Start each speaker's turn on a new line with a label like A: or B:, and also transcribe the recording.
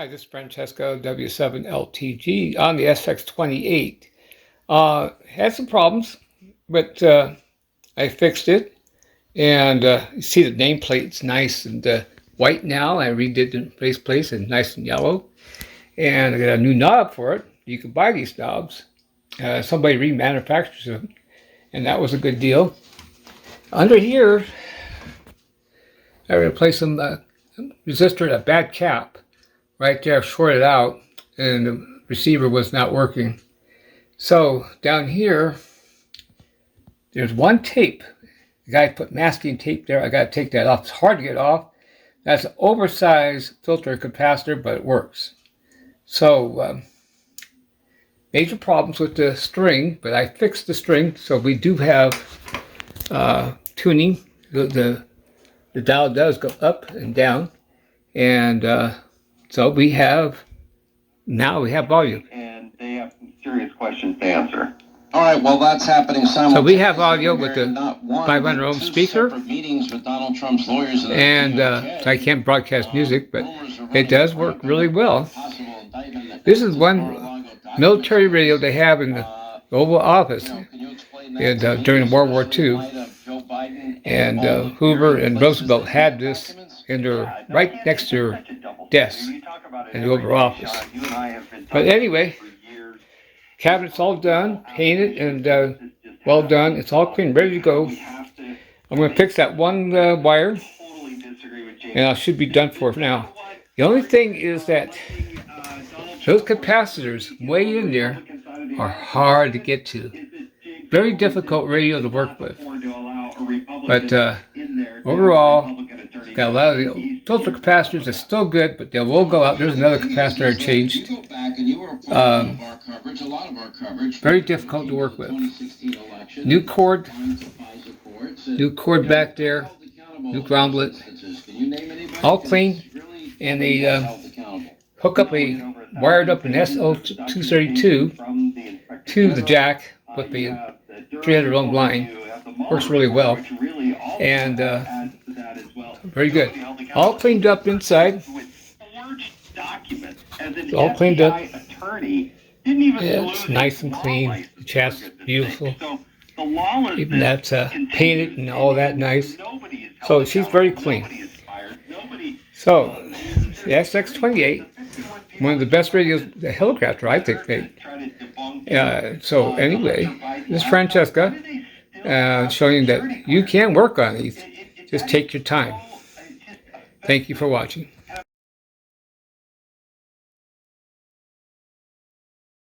A: Hi, this is Francesco W7LTG on the SX-28. Had some problems, but I fixed it. And you see the nameplate's nice and white now. I redid the faceplate and nice and yellow. And I got a new knob for it. You can buy these knobs. Somebody remanufactures them, and that was a good deal. Under here, I replaced some resistor and a bad cap. Right there, shorted out, and the receiver was not working. So down here, there's one tape. The guy put masking tape there. I got to take that off. It's hard to get off. That's an oversized filter capacitor, but it works. So major problems with the string, but I fixed the string, so we do have tuning. The dial does go up and down, and so we have volume.
B: And they have some serious questions to answer.
C: All right, well, that's happening simultaneously.
A: So we have audio with the 500 ohm speaker.
C: Meetings with Donald Trump's lawyers
A: and so I can't broadcast music, but it does work really well. This is one military radio they have in the Oval Office during World War II. And Hoover and Roosevelt had this in their, right next to their desk in the Oval Office. But anyway, cabinet's all done, painted, and well done. It's all clean, ready to go. I'm going to fix that one wire, and I should be done for now. The only thing is that those capacitors way in there are hard to get to. Very difficult radio to work with. But overall, got a lot of the filter capacitors are still good, but they will go out. There's another capacitor I changed. Very difficult to work with. New cord back there, new groundlet, all clean, and they wired up an SL232 to the jack with the 300 ohm line. Works really well, and very good. All cleaned up inside. It's all cleaned up. Yeah, it's nice and clean. The chassis is beautiful. Even that's painted and all that nice. So she's very clean. So the SX-28, one of the best radios, the Hallicrafter, I think. So anyway, this is Francesca. Showing that you can work on these. Just take your time. Thank you for watching.